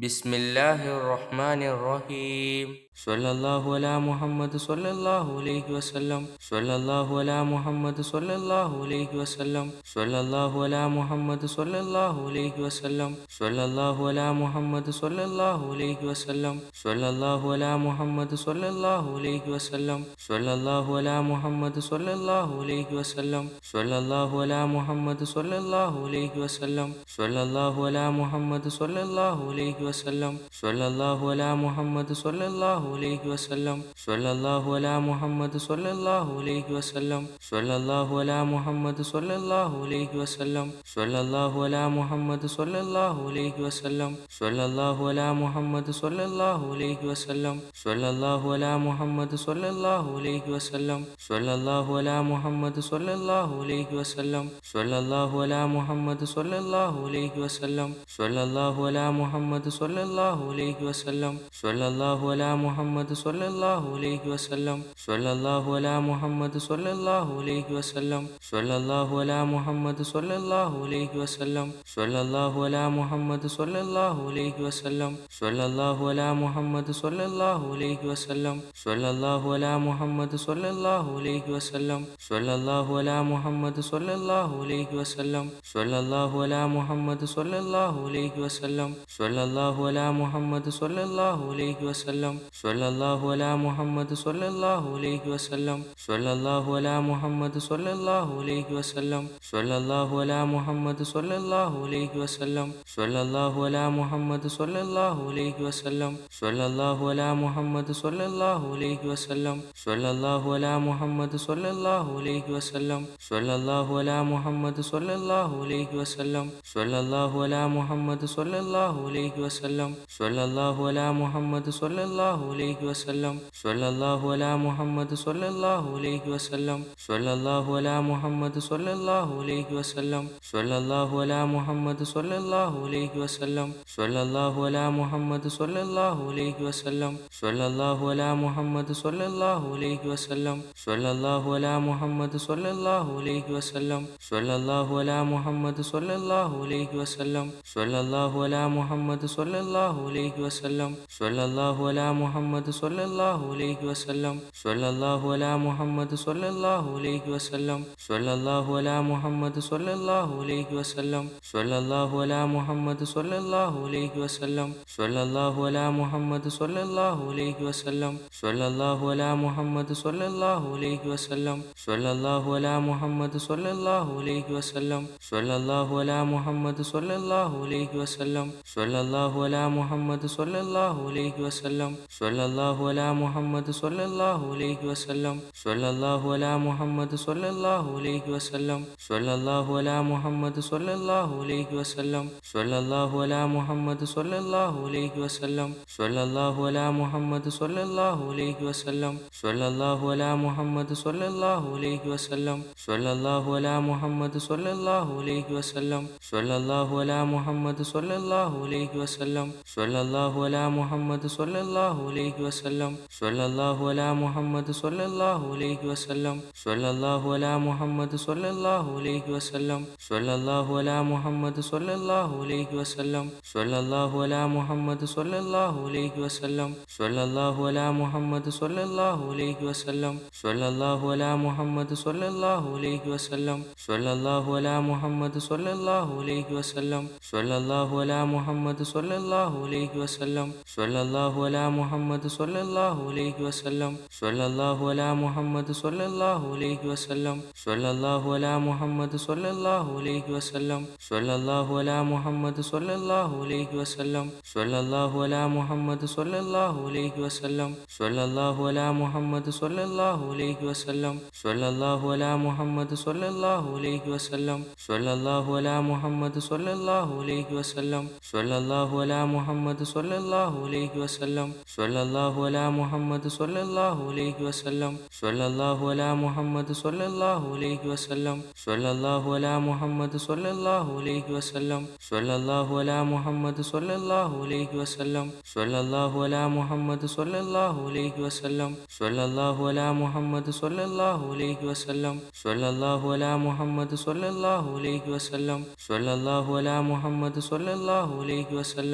बिस्मिल्लाहिर रहमानिर रहीम। सल्लल्लाहु अला मुहम्मद सल्लल्लाहु अलैहि वसल्लम। सल्लल्लाहु अला मुहम्मद सल्लल्लाहु अलैहि वसल्लम। सल्लल्लाहु अला मुहम्मद सल्लल्लाहु अलैहि वसल्लम। सल्लल्लाहु अला मुहम्मद सल्लल्लाहु अलैहि वसल्लम। सल्लल्लाहु अला मुहम्मद सल्लल्लाहु अलैहि वसल्लम। सल्लल्लाहु अला मुहम्मद सल्लल्लाहु अलैहि वसल्लम। सल्लल्लाहु अला मुहम्मद सल्लल्लाहु अलैहि वसल्लम। सल्लल्लाहु अला मुहम्मद सल्लल्लाहु अलैहि वसल्लम। सल्लल्लाहु अला मुहम्मद सल्लल्लाहु अलैहि वसल्लम। सल्लल्लाहु अला मुहम्मद सल्लल्लाहु अलैहि वसल्लम। सल्लल्लाहु अला मुहम्मद सल्लल्लाहु अलैहि वसल्लम। सल्लल्लाहु अला मुहम्मद सल्लल्लाहु अलैहि वसल्लम। सल्लल्लाहु अला मुहम्मद सल्लल्लाहु अलैहि वसल्लम। सल्लल्लाहु अला मुहम्मद सल्लल्लाहु अलैहि वसल्लम। सल्लल्लाहु अला मुहम्मद सल्लल्लाहु अलैहि वसल्लम। सल्लल्लाहु अला मुहम्मद सल्लल्लाहु अलैहि वसल्लम। सल्लल्लाहु अला मुहम्मद सल्लल्लाहु अलैहि वसल्लम। सल्लल्लाहु अला मुहम्मद सल्लल्लाहु अलैहि वसल्लम। सल्लल्लाहु अला मुहम्मद सल्लल्लाहु अलैहि वसल्लम। सल्लल्लाहु अला मुहम्मद सल्लल्लाहु अलैहि वसल्लम। सल्लल्लाहु अला मुहम्मद सल्लल्लाहु अलैहि वसल्लम। सल्लल्लाहु अला मुहम्मद सल्लल्लाहु अलैहि वसल्लम। सल्लल्लाहु अला मुहम्मद सल्लल्लाहु अलैहि वसल्लम। सल्लल्लाहु अला मुहम्मद सल्लल्लाहु अलैहि वसल्लम। सल्लल्लाहु अला मुहम्मद सल्लल्लाहु अलैहि वसल्लम। सल्लल्लाहु अला मुहम्मद सल्लल्लाहु अलैहि वसल्लम। सल्लल्लाहु अला मुहम्मद सल्लल्लाहु अलैहि वसल्लम। सल्लल्लाहु अला मुहम्मद सल्लल्लाहु अलैहि वसल्लम। सल्लल्लाहु अला मुहम्मद सल्लल्लाहु अलैहि वसल्लम। सल्लल्लाहु अला मुहम्मद सल्लल्लाहु अलैहि वसल्लम। सल्लल्लाहु अला मुहम्मद सल्लल्लाहु अलैहि वसल्लम। सल्लल्लाहु अला मुहम्मद सल्लल्लाहु अलैहि वसल्लम। सल्लल्लाहु अला मुहम्मद सल्लल्लाहु अलैहि वसल्लम। सल्लल्लाहु अला मुहम्मद सल्लल्लाहु अलैहि वसल्लम। सल्लल्लाहु अला मुहम्मद सल्लल्लाहु अलैहि वसल्लम। सल्लल्लाहु अला मुहम्मद सल्लल्लाहु अलैहि वसल्लम। सल्लल्लाहु अला मुहम्मद सल्लल्लाहु अलैहि वसल्लम। सल्लल्लाहु अला मुहम्मद सल्लल्लाहु अलैहि वसल्लम। सल्लल्लाहु अला मुहम्मद सल्लल्लाहु अलैहि वसल्लम। सल्लल्लाहु अला मुहम्मद सल्लल्लाहु अलैहि वसल्लम। सल्लल्लाहु अला मुहम्मद सल्लल्लाहु अलैहि वसल्लम। सल्लल्लाहु अला मुहम्मद सल्लल्लाहु अलैहि वसल्लम। सल्लल्लाहु अला मुहम्मद सल्लल्लाहु अलैहि वसल्लम। सल्लल्लाहु अला मुहम्मद सल्लल्लाहु अलैहि वसल्लम। सल्लल्लाहु अला मुहम्मद सल्लल्लाहु अलैहि वसल्लम। सल्लल्लाहु अला मुहम्मद सल्लल्लाहु अलैहि वसल्लम। सल्लल्लाहु अला मुहम्मद सल्लल्लाहु अलैहि वसल्लम। सल्लल्लाहु अला मुहम्मद सल्लल्लाहु अलैहि वसल्लम। सल्लल्लाहु अला मुहम्मद सल्लल्लाहु अलैहि वसल्लम। सल्लल्लाहु अला मुहम्मद सल्लल्लाहु अलैहि वसल्लम। सल्लल्लाहु अला मुहम्मद सल्लल्लाहु अलैहि वसल्लम। सल्लल्लाहु अला मुहम्मद सल्लल्लाहु अलैहि वसल्लम। सल्लल्लाहु अला मुहम्मद सल्लल्लाहु अलैहि वसल्लम। सल्लल्लाहु अला मुहम्मद सल्लल्लाहु अलैहि वसल्लम। सल्लल्लाहु अला मुहम्मद सल्लल्लाहु अलैहि वसल्लम। सल्लल्लाहु अला मुहम्मद सल्लल्लाहु अलैहि वसल्लम। सल्लल्लाहु अला मुहम्मद सल्लल्लाहु अलैहि वसल्लम। सल्लल्लाहु अला मुहम्मद सल्लल्लाहु अलैहि वसल्लम। सल्लल्लाहु अला मुहम्मद सल्लल्लाहु अलैहि वसल्लम। सल्लल्लाहु अला मुहम्मद सल्लल्लाहु अलैहि वसल्लम। सल्लल्लाहु अला मुहम्मद सल्लल्लाहु अलैहि वसल्लम। सल्लल्लाहु अला मुहम्मद सल्लल्लाहु अलैहि वसल्लम। सल्लल्लाहु अला मुहम्मद सल्लल्लाहु अलैहि वसल्लम। सल्लल्लाहु अला मुहम्मद सल्लल्लाहु अलैहि वसल्लम। सल्लल्लाहु अला मुहम्मद सल्लल्लाहु अलैहि वसल्लम। सल्लल्लाहु अला मुहम्मद सल्लल्लाहु अलैहि वसल्लम। सल्लल्लाहु अला मुहम्मद सल्लल्लाहु अलैहि वसल्लम। सल्लल्लाहु अला मुहम्मद सल्लल्लाहु अलैहि वसल्लम। सल्लल्लाहु अला मुहम्मद सल्लल्लाहु अलैहि वसल्लम। सल्लल्लाहु अला मुहम्मद सल्लल्लाहु अलैहि वसल्लम। सल्लल्लाहु अला मुहम्मद सल्लल्लाहु अलैहि वसल्लम। सल्लल्लाहु अला मुहम्मद सल्लल्लाहु अलैहि वसल्लम। सल्लल्लाहु अला मुहम्मद सल्लल्लाहु अलैहि वसल्लम। सल्लल्लाहु अला मुहम्मद सल्लल्लाहु अलैहि वसल्लम। सल्लल्लाहु अला मुहम्मद सल्लल्लाहु अलैहि वसल्लम। सल्लल्लाहु अला मुहम्मद सल्लल्लाहु अलैहि वसल्लम। सल्लल्लाहु अला मुहम्मद सल्लल्लाहु अलैहि वसल्लम। सल्लल्लाहु अला मुहम्मद सल्लल्लाहु अलैहि वसल्लम। सल्लल्लाहु अला मुहम्मद सल्लल्लाहु अलैहि वसल्लम। सल्लल्लाहु अला मुहम्मद सल्लल्लाहु अलैहि वसल्लम। सल्लल्लाहु अला मुहम्मद सल्लल्लाहु अलैहि वसल्लम। सल्लल्लाहु अला मुहम्मद सल्लल्लाहु अलैहि वसल्लम। सल्लल्लाहु अला मुहम्मद सल्लल्लाहु अलैहि वसल्लम। सल्लल्लाहु अला मुहम्मद सल्लल्लाहु अलैहि वसल्लम। सल्लल्लाहु अला मुहम्मद सल्लल्लाहु अलैहि वसल्लम। सल्लल्लाहु अला मुहम्मद सल्लल्लाहु अलैहि वसल्लम।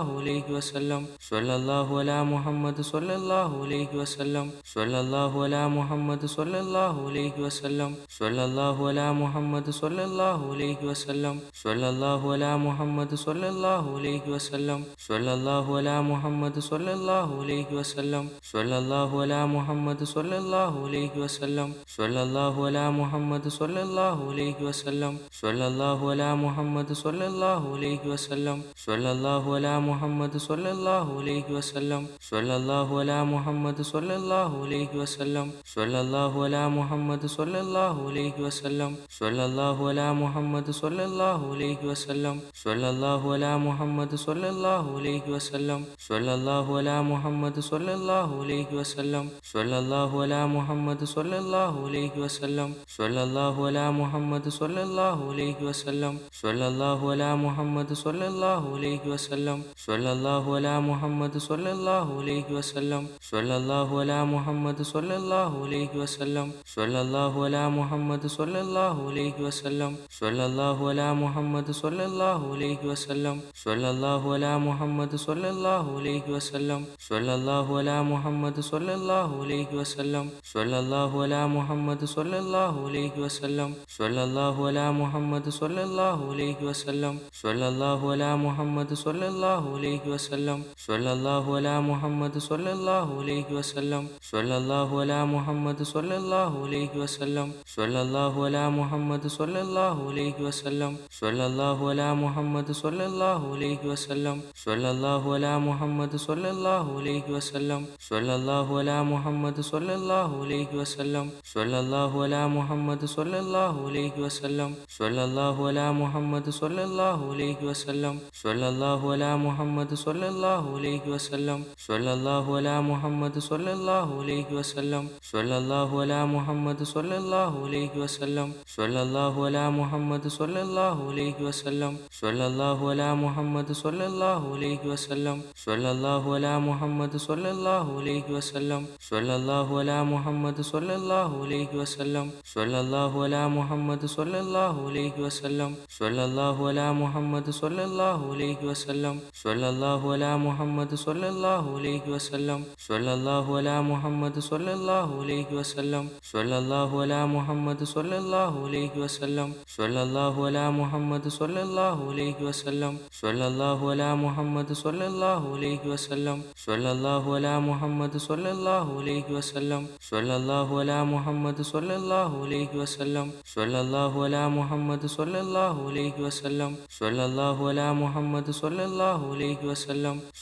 sallallahu alayhi wa sallam. Sallallahu ala Muhammad sallallahu alayhi wa sallam. Sallallahu ala Muhammad sallallahu alayhi wa sallam. Sallallahu ala Muhammad sallallahu alayhi wa sallam. Sallallahu ala Muhammad sallallahu alayhi wa sallam. Sallallahu ala Muhammad sallallahu alayhi wa sallam. Sallallahu ala Muhammad sallallahu alayhi wa sallam. Sallallahu ala Muhammad sallallahu alayhi wa sallam. Sallallahu ala Muhammad sallallahu alayhi wa sallam. Sallallahu ala Muhammad sallallahu alayhi wa sallam. Sallallahu ala Muhammad sallallahu alayhi wa sallam. Sallallahu ala Muhammad sallallahu alayhi wa sallam. Sallallahu ala Muhammad sallallahu alayhi wa sallam. Sallallahu ala Muhammad sallallahu alayhi wa sallam. Sallallahu ala Muhammad sallallahu alayhi wa sallam. Sallallahu ala Muhammad sallallahu alayhi wa sallam. Sallallahu ala Muhammad sallallahu alayhi wa sallam. Sallallahu ala Muhammad sallallahu alayhi wa sallam. Sallallahu ala Muhammad sallallahu alayhi wa sallam. Sallallahu ala Muhammad sallallahu alayhi wa sallam. Sallallahu ala Muhammad sallallahu alayhi wa sallam. Sallallahu ala Muhammad sallallahu alayhi wa sallam. Sallallahu ala Muhammad sallallahu alayhi wa sallam. Sallallahu ala Muhammad sallallahu alayhi wa sallam. Sallallahu ala Muhammad sallallahu alayhi wa sallam. Sallallahu ala Muhammad sallallahu alayhi wa sallam. Sallallahu ala Muhammad sallallahu alayhi wa sallam. Sallallahu ala Muhammad sallallahu alayhi wa sallam. Sallallahu ala Muhammad sallallahu alayhi wa sallam. Sallallahu ala Muhammad sallallahu alayhi wa sallam. Sallallahu ala Muhammad sallallahu alayhi wa sallam. Sallallahu ala Muhammad sallallahu alayhi wa sallam. Sallallahu ala Muhammad sallallahu alayhi wa sallam. Sallallahu ala Muhammad sallallahu alayhi wa sallam. Sallallahu ala Muhammad sallallahu alayhi wa sallam. Sallallahu ala Muhammad sallallahu alayhi wa sallam. Sallallahu ala Muhammad sallallahu alayhi wa sallam. Sallallahu ala Muhammad sallallahu alayhi wa sallam. Sallallahu ala Muhammad sallallahu alayhi wa sallam. Sallallahu ala Muhammad sallallahu alayhi wa sallam. Sallallahu ala Muhammad sallallahu alayhi wa sallam. Sallallahu ala Muhammad sallallahu alayhi wa sallam. Sallallahu ala Muhammad sallallahu alayhi wa sallam. Sallallahu ala Muhammad sallallahu alayhi wa sallam. Sallallahu ala Muhammad sallallahu alayhi wa sallam. Sallallahu ala Muhammad sallallahu alayhi wa sallam. Sallallahu ala Muhammad sallallahu alayhi wa sallam. Sallallahu ala Muhammad sallallahu alayhi wa sallam. Sallallahu ala Muhammad sallallahu alayhi wa sallam. Sallallahu ala Muhammad sallallahu alayhi wa sallam. Sallallahu ala Muhammad sallallahu alayhi wa sallam. Sallallahu ala Muhammad sallallahu alayhi wa sallam. Sallallahu ala Muhammad sallallahu alayhi wa sallam. Sallallahu ala Muhammad sallallahu alayhi wa sallam. Sallallahu ala Muhammad sallallahu alayhi wa sallam. Sallallahu ala Muhammad sallallahu alayhi wa sallam. Sallallahu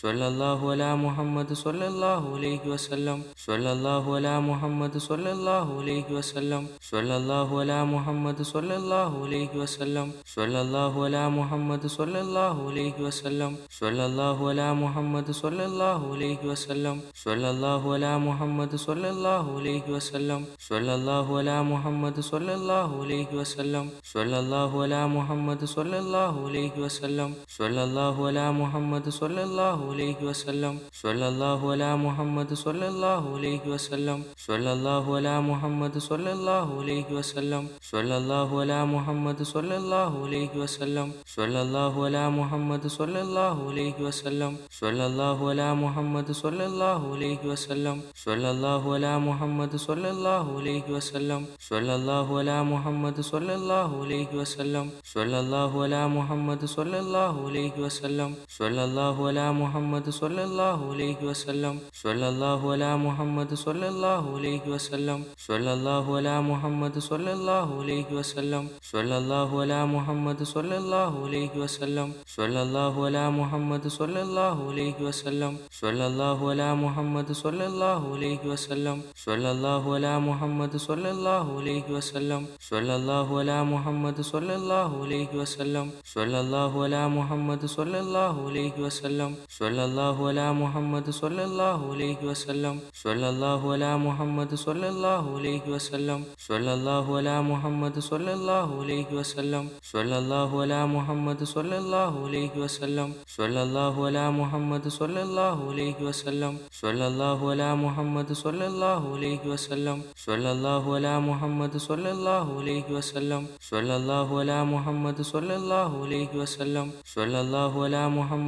ala Muhammad sallallahu alayhi wa sallam. Sallallahu ala Muhammad sallallahu alayhi wa sallam. Sallallahu ala Muhammad sallallahu alayhi wa sallam. Sallallahu ala Muhammad sallallahu alayhi wa sallam. Sallallahu ala Muhammad sallallahu alayhi wa sallam. Sallallahu ala Muhammad sallallahu alayhi wa sallam. Sallallahu ala Muhammad sallallahu alayhi wa sallam. Sallallahu ala Muhammad sallallahu alayhi wa sallam. Sallallahu ala Muhammad sallallahu alayhi wa sallam. Sallallahu ala Muhammad sallallahu alayhi wa sallam. Sallallahu ala Muhammad sallallahu alayhi wa sallam. Sallallahu ala Muhammad sallallahu alayhi wa sallam. Sallallahu ala Muhammad sallallahu alayhi wa sallam. Sallallahu ala Muhammad sallallahu alayhi wa sallam. Sallallahu ala Muhammad sallallahu alayhi wa sallam. Sallallahu ala Muhammad sallallahu alayhi wa sallam. Sallallahu ala Muhammad sallallahu alayhi wa sallam. Sallallahu ala Muhammad sallallahu alayhi wa sallam. Sallallahu ala Muhammad sallallahu alayhi wa sallam. Sallallahu ala Muhammad sallallahu alayhi wa sallam. Sallallahu ala Muhammad sallallahu alayhi wa sallam. Sallallahu ala Muhammad sallallahu alayhi wa sallam. Sallallahu ala Muhammad sallallahu alayhi wa sallam. Sallallahu ala Muhammad sallallahu alayhi wa sallam. Sallallahu ala Muhammad sallallahu alayhi wa sallam. Sallallahu ala Muhammad sallallahu alayhi wa sallam. Sallallahu ala Muhammad sallallahu alayhi wa sallam. Sallallahu ala Muhammad sallallahu alayhi wa sallam. Sallallahu ala Muhammad sallallahu alayhi wa sallam. Sallallahu ala Muhammad sallallahu alayhi wa sallam. Sallallahu ala Muhammad sallallahu alayhi wa sallam. Sallallahu ala Muhammad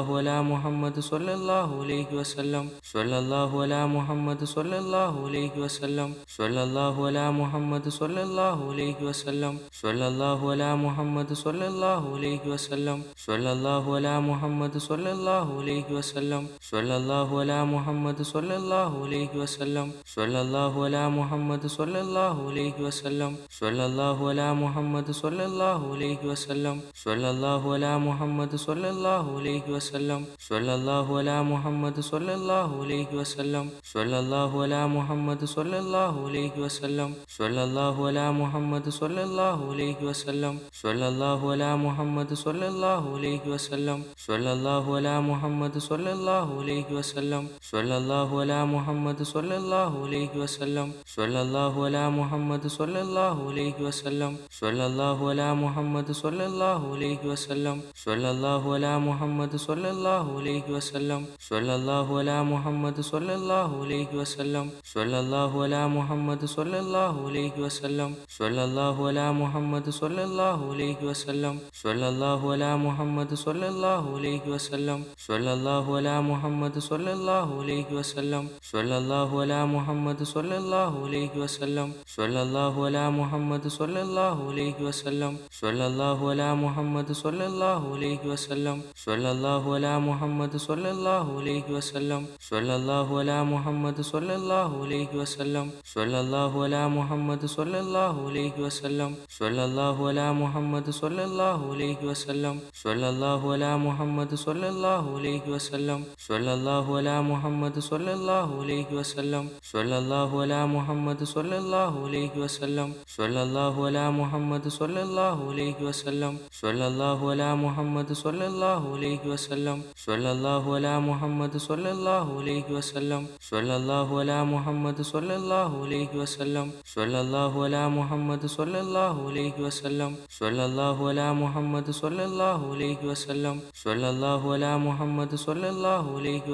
സ്വല്ലല്ലാഹു അലാ മുഹമ്മദ് സ്വല്ലല്ലാഹു അലൈഹി വസല്ലം സ്വല്ലല്ലാഹു അലാ മുഹമ്മദ് സ്വല്ലല്ലാഹു അലൈഹി വസല്ലം സ്വല്ലല്ലാഹു അലാ മുഹമ്മദ് സ്വല്ലല്ലാഹു അലൈഹി വസല്ലം സ്വല്ലല്ലാഹു അലാ മുഹമ്മദ് സ്വല്ലല്ലാഹു അലൈഹി വസല്ലം സ്വല്ലല്ലാഹു അലാ മുഹമ്മദ് സ്വല്ലല്ലാഹു അലൈഹി വസല്ലം സ്വല്ലല്ലാഹു അലാ മുഹമ്മദ് സ്വല്ലല്ലാഹു അലൈഹി വസല്ലം സ്വല്ലല്ലാഹു അലാ മുഹമ്മദ് സ്വല്ലല്ലാഹു അലൈഹി വസല്ലം സ്വല്ലല്ലാഹു അലാ മുഹമ്മദ് സ്വല്ലല്ലാഹു അലൈഹി വസല്ലം സ്വല്ലല്ലാഹു അലാ മുഹമ്മദ് സ്വല്ലല്ലാഹു അലൈഹി വസല്ലം സ്വല്ലല്ലാഹു അലാ മുഹമ്മദ് സ്വല്ലല്ലാഹു അലൈഹി വസല്ലം സ്വല്ലല്ലാഹു അലാ മുഹമ്മദ് സ്വല്ലല്ലാഹു അലൈഹി വസല്ലം സ്വല്ലല്ലാഹു അലാ മുഹമ്മദ് സ്വല്ലല്ലാഹു അലൈഹി വസല്ലം സ്വല്ലല്ലാഹു അലാ മുഹമ്മദ് സ്വല്ലല്ലാഹു അലൈഹി വസല്ലം സ്വല്ലല്ലാഹു അലാ മുഹമ്മദ് സ്വല്ലല്ലാഹു അലൈഹി വസല്ലം സ്വല്ലല്ലാഹു അലാ മുഹമ്മദ് സ്വല്ലല്ലാഹു അലൈഹി വസല്ലം സ്വല്ലല്ലാഹു അലാ മുഹമ്മദ് സ്വല്ലല്ലാഹു അലൈഹി വസല്ലം സ്വല്ലല്ലാഹു അലാ മുഹമ്മദ് സ്വല്ലല്ലാഹു അലൈഹി വസല്ലം സ്വല്ലല്ലാഹു അലാ മുഹമ്മദ് സ്വല്ലല്ലാഹു അലൈഹി വസല്ലം സ്വല്ലല്ലാഹു അലാ മുഹമ്മദ് സ്വല്ലല്ലാഹു അലൈഹി വസല്ലം സ്വല്ലല്ലാഹു അലാ മുഹമ്മദ് സ്വല്ലല്ലാഹു അലൈഹി വസല്ലം സ്വല്ലല്ലാഹു അലാ മുഹമ്മദ് സ്വല്ലല്ലാഹു അലൈഹി വസല്ലം സ്വല്ലല്ലാഹു അലാ മുഹമ്മദ് സ്വല്ലല്ലാഹു അലൈഹി വസല്ലം സ്വല്ലല്ലാഹു അലാ മുഹമ്മദ് സ്വല്ലല്ലാഹു അലൈഹി വസല്ലം സ്വല്ലല്ലാഹു അലാ മുഹമ്മദ് സ്വല്ലല്ലാഹു അലൈഹി വസല്ലം സ്വല്ലല്ലാഹു അലാ മുഹമ്മദ് സ്വല്ലല്ലാഹു അലൈഹി വസല്ലം സ്വല്ലല്ലാഹു അലാ മുഹമ്മദ് സ്വല്ലല്ലാഹു അലൈഹി വസല്ലം സ്വല്ലല്ലാഹു അലാ മുഹമ്മദ് സ്വല്ലല്ലാഹു അലൈഹി വസല്ലം സ്വല്ലല്ലാഹു അലാ മുഹമ്മദ് സ്വല്ലല്ലാഹു അലൈഹി വസല്ലം സ്വല്ലല്ലാഹു അലാ മുഹമ്മദ് സ്വല്ലല്ലാഹു അലൈഹി വസല്ലം സ്വല്ലല്ലാഹു അലാ മുഹമ്മദ് സ്വല്ലല്ലാഹു അലൈഹി വസല്ലം സ്വല്ലല്ലാഹു അലാ മുഹമ്മദ് സ്വല്ലല്ലാഹു അലൈഹി വസല്ലം സ്വല്ലല്ലാഹു അലാ മുഹമ്മദ് സ്വല്ലല്ലാഹു അലൈഹി വസല്ലം സ്വല്ലല്ലാഹു അലാ മുഹമ്മദ് സ്വല്ലല്ലാഹു അലൈഹി വസല്ലം സ്വല്ലല്ലാഹു അലാ മുഹമ്മദ് സ്വല്ലല്ലാഹു അലൈഹി വസല്ലം സ്വല്ലല്ലാഹു അലാ മുഹമ്മദ് സ്വല്ലല്ലാഹു അലൈഹി വസല്ലം സ്വല്ലല്ലാഹു അലാ മുഹമ്മദ് സ്വല്ലല്ലാഹു അലൈഹി വസല്ലം സ്വല്ലല്ലാഹു അലാ മുഹമ്മദ് സ്വല്ലല്ലാഹു അലൈഹി വസല്ലം സ്വല്ലല്ലാഹു അലാ മുഹമ്മദ് സ്വല്ലല്ലാഹു അലൈഹി വസല്ലം സ്വല്ലല്ലാഹു അലാ മുഹമ്മദ് സ്വല്ലല്ലാഹു അലൈഹി വസല്ലം സ്വല്ലല്ലാഹു അലാ മുഹമ്മദ് സ്വല്ലല്ലാഹു അലൈഹി വസല്ലം സ്വല്ലല്ലാഹു അലാ മുഹമ്മദ് സ്വല്ലല്ലാഹു അലൈഹി വസല്ലം സ്വല്ലല്ലാഹു അലാ മുഹമ്മദ് സ്വല്ലല്ലാഹു അലൈഹി വസല്ലം സ്വല്ലല്ലാഹു അലാ മുഹമ്മദ് സ്വല്ലല്ലാഹു അലൈഹി വസല്ലം സ്വല്ലല്ലാഹു അലാ മുഹമ്മദ് സ്വല്ലല്ലാഹു അലൈഹി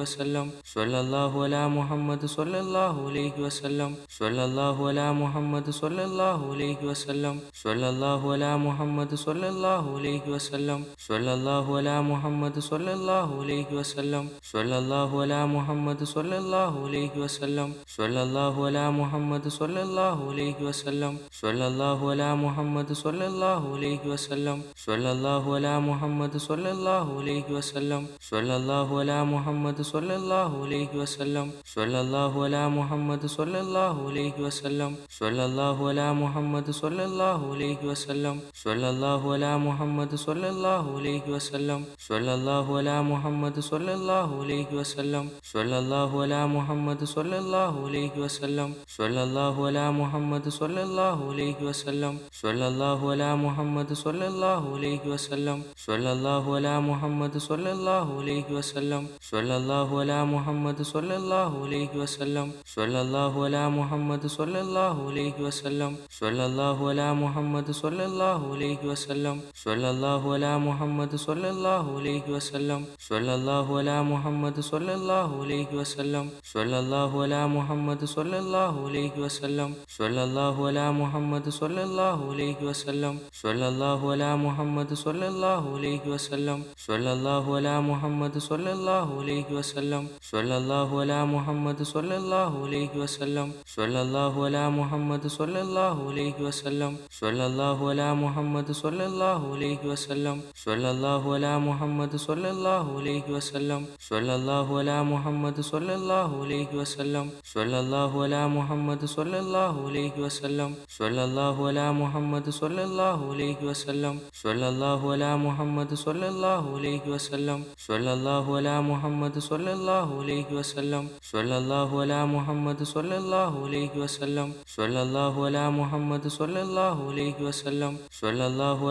വസല്ലം സ്വല്ലല്ലാഹു അലാ മുഹമ്മദ് സ്വല്ലല്ലാഹു അലൈഹി വസല്ലം സ്വല്ലല്ലാഹു അലാ മുഹമ്മദ് സ്വല്ലല്ലാഹു അലൈഹി വസല്ലം സ്വല്ലല്ലാഹു അലാ മുഹമ്മദ് സ്വല്ലല്ലാഹു അലൈഹി വസല്ലം സ്വല്ലല്ലാഹു അലാ മുഹമ്മദ് സ്വല്ലല്ലാഹു അലൈഹി വസല്ലം സ്വല്ലല്ലാഹു അലാ മുഹമ്മദ് സ്വല്ലല്ലാഹു അലൈഹി വസല്ലം സ്വല്ലല്ലാഹു അലാ മുഹമ്മദ് സ്വല്ലല്ലാഹു അലൈഹി വസല്ലം സ്വല്ലല്ലാഹു അലാ മുഹമ്മദ് സ്വല്ലല്ലാഹു അലൈഹി വസല്ലം സ്വല്ലല്ലാഹു അലാ മുഹമ്മദ് സ്വല്ലല്ലാഹു അലൈഹി വസല്ലം സ്വല്ലല്ലാഹു അലാ മുഹമ്മദ് സ്വല്ലല്ലാഹു അലൈഹി വസല്ലം സ്വല്ലല്ലാഹു അലാ മുഹമ്മദ് സ്വല്ലല്ലാഹു അലൈഹി വസല്ലം സ്വല്ലല്ലാഹു അലാ മുഹമ്മദ് സ്വല്ലല്ലാഹു അലൈഹി വസല്ലം സ്വല്ലല്ലാഹു അലാ മുഹമ്മദ് സ്വല്ലല്ലാഹു അലൈഹി വസല്ലം സ്വല്ലല്ലാഹു അലാ മുഹമ്മദ് സ്വല്ലല്ലാഹു അലൈഹി വസല്ലം സ്വല്ലല്ലാഹു അലാ മുഹമ്മദ് സ്വല്ലല്ലാഹു അലൈഹി വസല്ലം സ്വല്ലല്ലാഹു അലാ മുഹമ്മദ് സ്വല്ലല്ലാഹു അലൈഹി വസല്ലം സ്വല്ലല്ലാഹു അലാ മുഹമ്മദ് സ്വല്ലല്ലാഹു അലൈഹി വസല്ലം സ്വല്ലല്ലാഹു അലാ മുഹമ്മദ് സ്വല്ലല്ലാഹു അലൈഹി വസല്ലം സ്വല്ലല്ലാഹു അലാ മുഹമ്മദ് സ്വല്ലല്ലാഹു അലൈഹി വസല്ലം സ്വല്ലല്ലാഹു അലാ മുഹമ്മദ് സ്വല്ലല്ലാഹു അലൈഹി വസല്ലം സ്വല്ലല്ലാഹു അലാ മുഹമ്മദ് സ്വല്ലല്ലാഹു അലൈഹി വസല്ലം സ്വല്ലല്ലാഹു അലാ മുഹമ്മദ് സ്വല്ലല്ലാഹു അലൈഹി വസല്ലം സ്വല്ലല്ലാഹു അലാ മുഹമ്മദ് സ്വല്ലല്ലാഹു അലൈഹി വസല്ലം സ്വല്ലല്ലാഹു അലാ മുഹമ്മദ് സ്വല്ലല്ലാഹു അലൈഹി വസല്ലം സ്വല്ലല്ലാഹു അലാ മുഹമ്മദ് സ്വല്ലല്ലാഹു അലൈഹി വസല്ലം സ്വല്ലല്ലാഹു അലാ മുഹമ്മദ് സ്വല്ലല്ലാഹു അലൈഹി വസല്ലം സ്വല്ലല്ലാഹു അലാ മുഹമ്മദ് സ്വല്ലല്ലാഹു അലൈഹി വസല്ലം സ്വല്ലല്ലാഹു അലാ മുഹമ്മദ് സ്വല്ലല്ലാഹു അലൈഹി വസല്ലം സ്വല്ലല്ലാഹു അലാ മുഹമ്മദ് സ്വല്ലല്ലാഹു അലൈഹി വസല്ലം സ്വല്ലല്ലാഹു അലാ മുഹമ്മദ് സ്വല്ലല്ലാഹു അലൈഹി വസല്ലം സ്വല്ലല്ലാഹു അലാ മുഹമ്മദ് സ്വല്ലല്ലാഹു അലൈഹി വസല്ലം സ്വല്ലല്ലാഹു അലാ മുഹമ്മദ് സ്വല്ലല്ലാഹു അലൈഹി വസല്ലം സ്വല്ലല്ലാഹു അലാ മുഹമ്മദ് സ്വല്ലല്ലാഹു അലൈഹി വസല്ലം സ്വല്ലല്ലാഹു അലാ മുഹമ്മദ് സ്വല്ലല്ലാഹു അലൈഹി വസല്ലം സ്വല്ലല്ലാഹു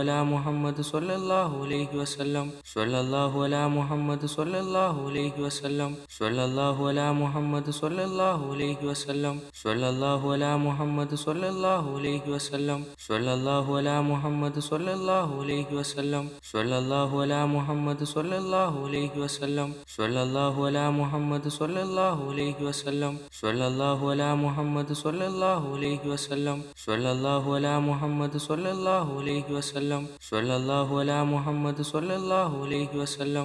അലാ മുഹമ്മദ് സ്വല്ലല്ലാഹു അലൈഹി വസല്ലം സ്വല്ലല്ലാഹു അലാ മുഹമ്മദ് സ്വല്ലല്ലാഹു അലൈഹി വസല്ലം സ്വല്ലല്ലാഹു അലാ മുഹമ്മദ് സ്വല്ലല്ലാഹു അലൈഹി വസല്ലം സ്വല്ലല്ലാഹു അലാ മുഹമ്മദ് സ്വല്ലല്ലാഹു അലൈഹി വസല്ലം സ്വല്ലല്ലാഹു അലാ മുഹമ്മദ് സ്വല്ലല്ലാഹു അലൈഹി വസല്ലം സ്വല്ലല്ലാഹു അലാ മുഹമ്മദ് സ്വല്ലല്ലാഹു അലൈഹി വസല്ലം സ്വല്ലല്ലാഹു അലാ മുഹമ്മദ് സ്വല്ലല്ലാഹു അലൈഹി വസല്ലം സ്വല്ലല്ലാഹു അലാ മുഹമ്മദ് സ്വല്ലല്ലാഹു അലൈഹി വസല്ലം സ്വല്ലല്ലാഹു അലാ മുഹമ്മദ് സ്വല്ലല്ലാഹു അലൈഹി വസല്ലം സ്വല്ലല്ലാഹു അലാ മുഹമ്മദ് സ്വല്ലല്ലാഹു അലൈഹി വസല്ലം